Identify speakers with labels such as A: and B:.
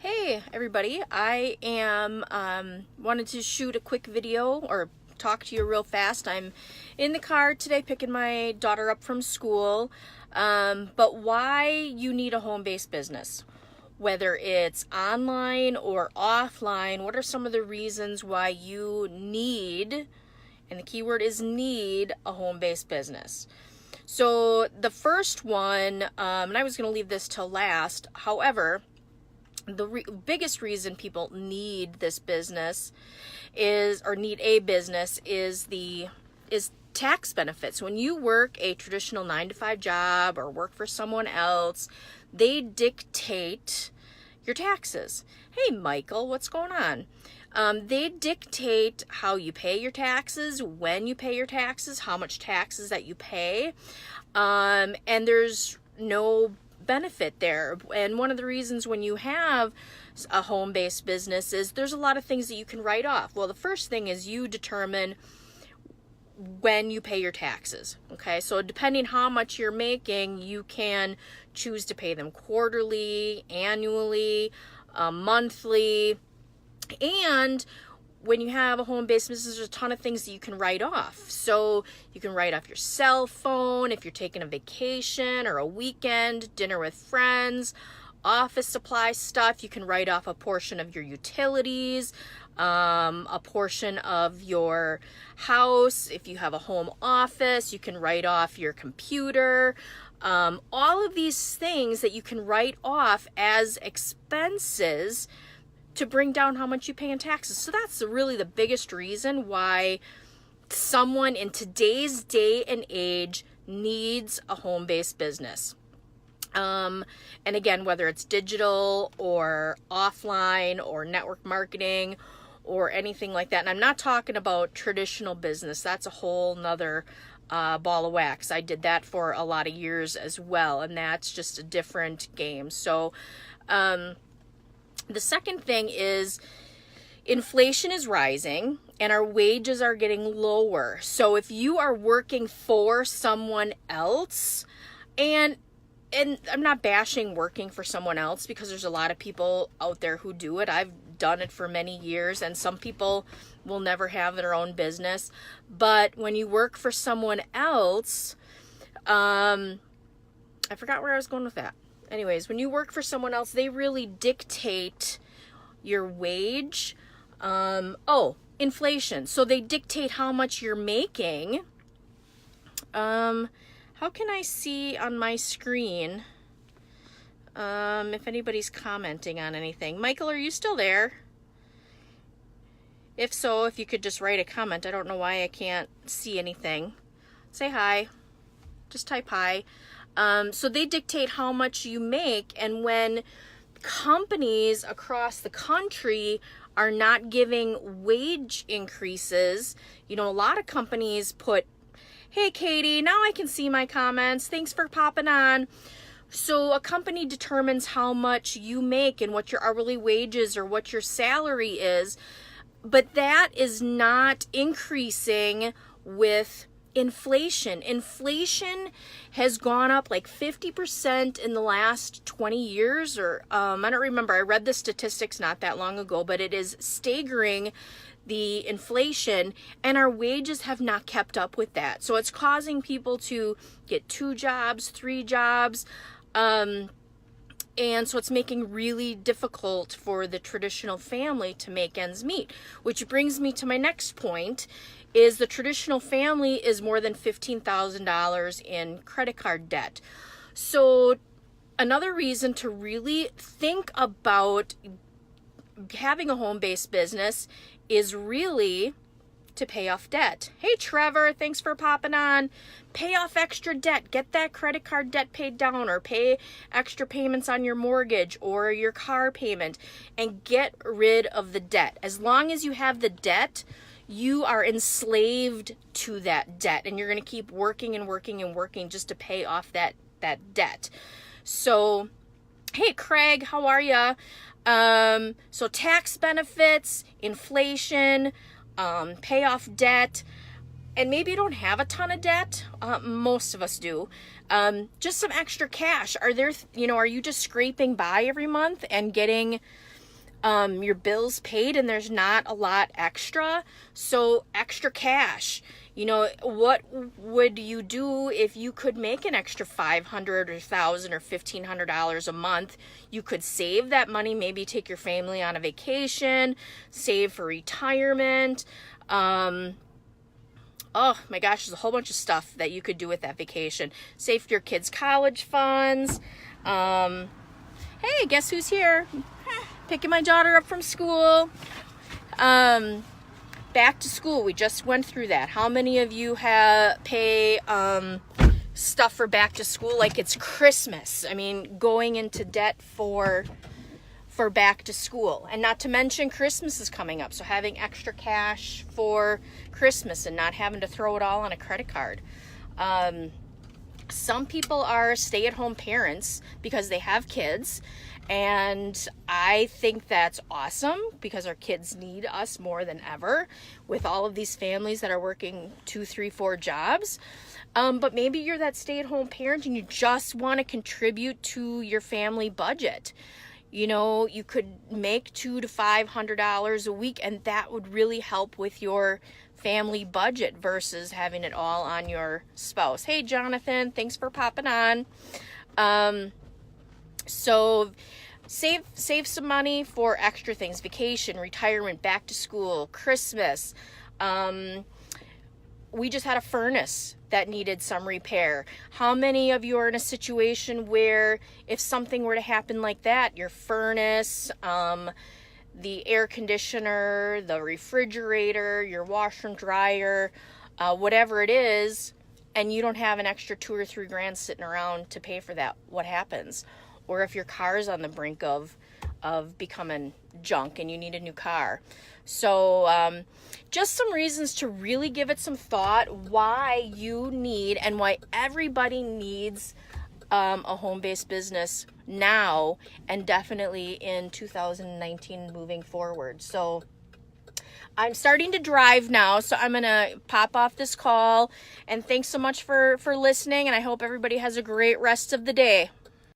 A: Hey everybody, I am wanted to shoot a quick video or talk to you real fast. I'm in the car today picking my daughter up from school, but why you need a home-based business, whether it's online or offline, what are some of the reasons why you need, and the key word is need, a home-based business. So the first one, and I was going to leave this till last, however, the biggest reason people need this business need a business is tax benefits. When you work a traditional 9-to-5 job or work for someone else, they dictate your taxes. Hey Michael, what's going on? They dictate how you pay your taxes, when you pay your taxes, how much taxes that you pay, and there's no benefit there. And one of the reasons when you have a home-based business is there's a lot of things that you can write off. Well, the first thing is you determine when you pay your taxes. Okay, so depending how much you're making, you can choose to pay them quarterly, annually, monthly. And when you have a home-based business, there's a ton of things that you can write off. So you can write off your cell phone if you're taking a vacation or a weekend, dinner with friends, office supply stuff. You can write off a portion of your utilities, a portion of your house. If you have a home office, you can write off your computer. All of these things that you can write off as expenses to bring down how much you pay in taxes. So that's really the biggest reason why someone in today's day and age needs a home-based business. And again, whether it's digital or offline or network marketing or anything like that. And I'm not talking about traditional business. That's a whole nother ball of wax. I did that for a lot of years as well, and that's just a different game. So the second thing is inflation is rising and our wages are getting lower. So if you are working for someone else, and I'm not bashing working for someone else because there's a lot of people out there who do it. I've done it for many years, and some people will never have their own business. But when you work for someone else, I forgot where I was going with that. Anyways, when you work for someone else, they really dictate your wage. Inflation. So they dictate how much you're making. How can I see on my screen if anybody's commenting on anything? Michael, are you still there? If so, if you could just write a comment. I don't know why I can't see anything. Say hi. Just type hi. So they dictate how much you make, and when companies across the country are not giving wage increases, a lot of companies put, hey Katie, now I can see my comments, thanks for popping on. So a company determines how much you make and what your hourly wages or what your salary is, but that is not increasing with inflation. Inflation has gone up like 50% in the last 20 years, or I don't remember. I read the statistics not that long ago, but it is staggering, the inflation, and our wages have not kept up with that. So it's causing people to get 2 jobs, 3 jobs, and so it's making really difficult for the traditional family to make ends meet, which brings me to my next point, is the traditional family is more than $15,000 in credit card debt. So another reason to really think about having a home-based business is really to pay off debt. Hey Trevor, thanks for popping on. Pay off extra debt. Get that credit card debt paid down, or pay extra payments on your mortgage or your car payment, and get rid of the debt. As long as you have the debt, you are enslaved to that debt, and you're going to keep working and working and working just to pay off that debt. So, hey Craig, how are ya? So tax benefits, inflation, pay off debt, and maybe you don't have a ton of debt. Most of us do. Just some extra cash. Are you just scraping by every month and getting your bills paid and there's not a lot extra. So extra cash. You know, what would you do if you could make an extra $500 or $1,000 or $1,500 a month? You could save that money, maybe take your family on a vacation, save for retirement. Oh my gosh, there's a whole bunch of stuff that you could do with that vacation. Save for your kids' college funds. Hey, guess who's here? Picking my daughter up from school. Back to school, we just went through that. How many of you pay stuff for back to school like it's Christmas? I mean, going into debt for back to school. And not to mention Christmas is coming up, so having extra cash for Christmas and not having to throw it all on a credit card. Some people are stay-at-home parents because they have kids, and I think that's awesome because our kids need us more than ever with all of these families that are working 2, 3, 4 jobs. But maybe you're that stay-at-home parent and you just want to contribute to your family budget. You know, you could make $200 to $500 a week, and that would really help with your family budget versus having it all on your spouse. Hey, Jonathan, thanks for popping on. So save some money for extra things: vacation, retirement, back to school, Christmas. We just had a furnace that needed some repair. How many of you are in a situation where if something were to happen like that, your furnace, the air conditioner, the refrigerator, your washer and dryer, whatever it is, and you don't have an extra $2 or $3 grand sitting around to pay for that, what happens? Or if your car's on the brink of becoming junk and you need a new car. So just some reasons to really give it some thought why you need and why everybody needs a home-based business now and definitely in 2019 moving forward. So I'm starting to drive now, so I'm going to pop off this call. And thanks so much for listening, and I hope everybody has a great rest of the day.